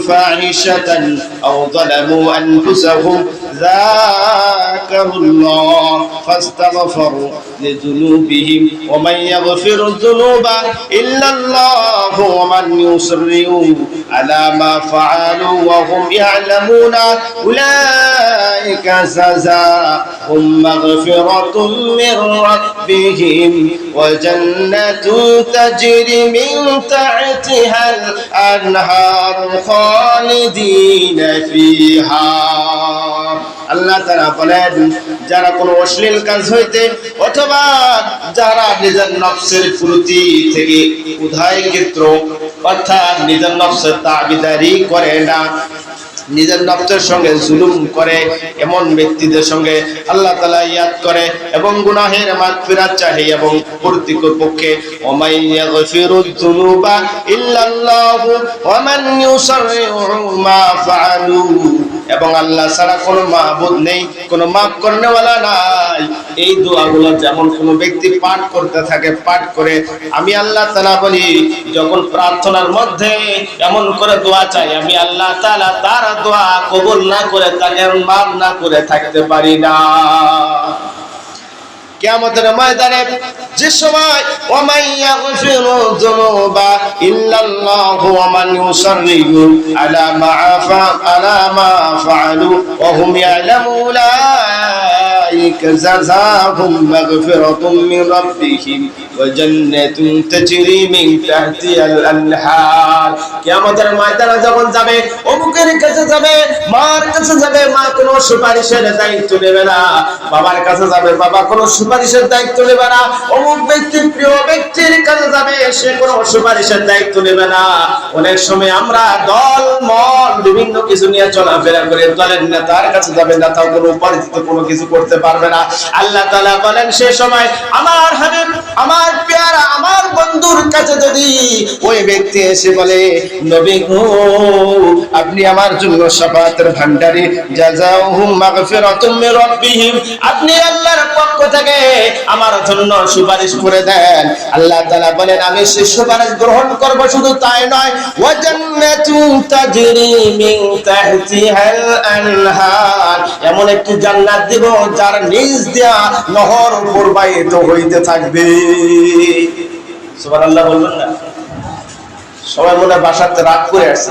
فاحشة أو ظلموا أنفسهم ذكروا الله فاستغفروا لذنوبهم ومن يغفر الذنوب إلا الله ومن يصروا على ما فعلوا وهم يعلمون أولئك جزاؤهم مغفرة من ربهم وجنة تجري من تحتها الأنهار خالدين فيها আল্লাহ তাআলা বলেন যারা কোনো অশ্লীল কাজ হইতে অথবা যারা নিজের নফসের প্রতি থেকে উদাহীনচিত্র অর্থাৎ নিজের নফসের তাবিদারি করে না, নিজের নফসের সঙ্গে জুলুম করে এমন ব্যক্তিদের সঙ্গে আল্লাহ তাআলা ইয়াদ করে এবং গুনাহের মাগফিরাত চাহে এবং প্রকৃতপক্ষে ওমাই ইয়াগফিরুয যুনুবা ইল্লাল্লাহু ওয়া মান ইউসাররিউ মা ফাআলু, এবং আল্লাহ ছাড়া কোনো মাবুদ নেই, কোনো মাফ করনেওয়ালা নাই। এই দোয়াগুলো যেমন কোনো ব্যক্তি পাঠ করতে থাকে, পাঠ করে আমি আল্লাহ তাআলা বলি যখন প্রার্থনার মধ্যে এমন করে দোয়া চাই আমি আল্লাহ তাআলা তার দোয়া কবুল না করে তাকে মাফ না করে থাকতে পারি না। কিয়ামতের ময়দানে যে সময় ওয়ামান ইয়াগফিরু যুনুবা ইল্লাল্লাহু ওয়া মান ইউসাররিহু আলা মা ফাআলু ওয়া হুম ইয়ালামুনা জাযাহুম মাগফিরাতুম মিন রাব্বিহিম ওয়া জান্নাতুন তাজরি মিন তাহতিহাল আনহার। কিয়ামতের ময়দানে যখন যাবে অমুকের কাছে যাবে, মার কাছে যাবে, মা কোনো সুপারিশের দায়িত্ব নেবে না, বাবার কাছে যাবে, বাবা কোনো সুপারিশের দায়িত্ব নেবে না, অমুক ব্যক্তির প্রিয় ব্যক্তির কাছে যাবে, সে কোনো সুপারিশের দায়িত্ব নেবে না। অনেক সময় আমরা দল মত বিভিন্ন কিছু নিয়ে চলাফেরা করে দলের নেতার কাছে যাবে, নেতাও কোনো পরিচিত কোনো কিছু করতে পারবে না। আল্লাহ তাআলা বলেন সে সময় আমার হাবিব, আমার প্যারা, আমার বন্ধুর কাছে যদি ওই ব্যক্তি এসে বলে নবী গো আপনি আমার জন্য শাফাআতের ভান্ডারী, জাযাউহুম মাগফিরাতুম মির রাব্বিহিম, আপনি আল্লাহর পক্ষ থেকে আমার জন্য সুপারিশ করে দেন। আল্লাহ তাআলা বলেন আমি সেই সুপারিশ গ্রহণ করব, শুধু তাই নয় ওয়া জান্নাতুন তাজরি মিন তাহতিহাল আনহার, এমন একটি জান্নাত দিব যার নিচ দিয়া নহর প্রবাহিত হইতে থাকবে। সুবহানাল্লাহ বলবেন না? সবাই মনে বাসাতে রাগ করে আসছে,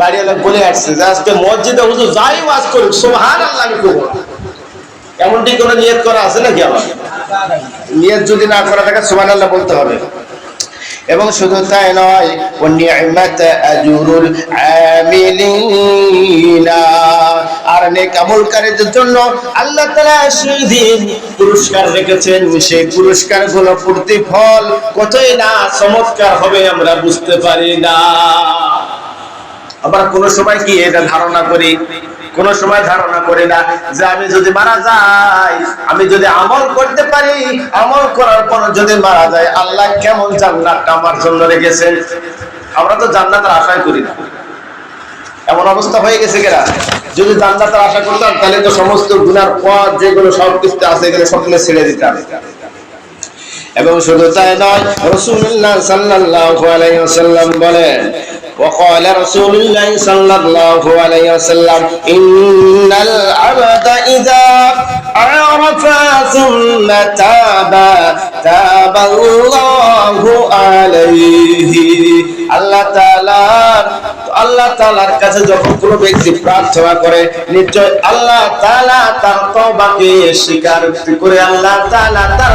বাড়ি বলে আসছে যে আজকে মসজিদে হুজুর যাই ওয়াজ করুক সুবহানাল্লাহ আমি করব। এমনটি কোনো নিয়ত করা আছে নাকি? আমার নিয়ত যদি না করা থাকে সুবহানাল্লাহ বলতে হবে। এবং শুধু তাই নয় ওয়া নি'মাত আজরুল আমিলিনা, আর নেক আমলকারীদের জন্য আল্লাহ তাআলা সেই দিন পুরস্কার রেখেছেন, সেই পুরস্কারগুলো প্রতিফল কতই না চমৎকার হবে আমরা বুঝতে পারি না। আবার কোন সময় কি এটা ধারণা করি, কোন সময় ধারণা করি না যে আমি যদি মারা যাই, আমি যদি আমল করতে পারি, আমল করার পর যদি মারা যায় আল্লাহ কেমন জান্নাতটা আমার জন্য রেখেছেন। আমরা তো জান্নাতের আশাই করি না, এমন অবস্থা হয়ে গেছে কিনা। যদি জান্নাতের আশা করতাম তাহলে তো সমস্ত গুনার পথ যেগুলো সব কিছু আছে এগুলো সবগুলো ছেড়ে দিতাম। এবং শুধু তাই নয় রাসূলুল্লাহ সাল্লাল্লাহু আলাইহি ওয়াসাল্লাম বলেন وقال رسول الله صلى الله عليه وسلم إن العبد إذا عرف ثم تاب تاب الله عليه। আল্লাহ তাআলার কাছে যখন কোনো ব্যক্তি প্রার্থনা করে নিশ্চয় আল্লাহ তাআলা তার তওবাকে স্বীকার করে আল্লাহ তাআলা তার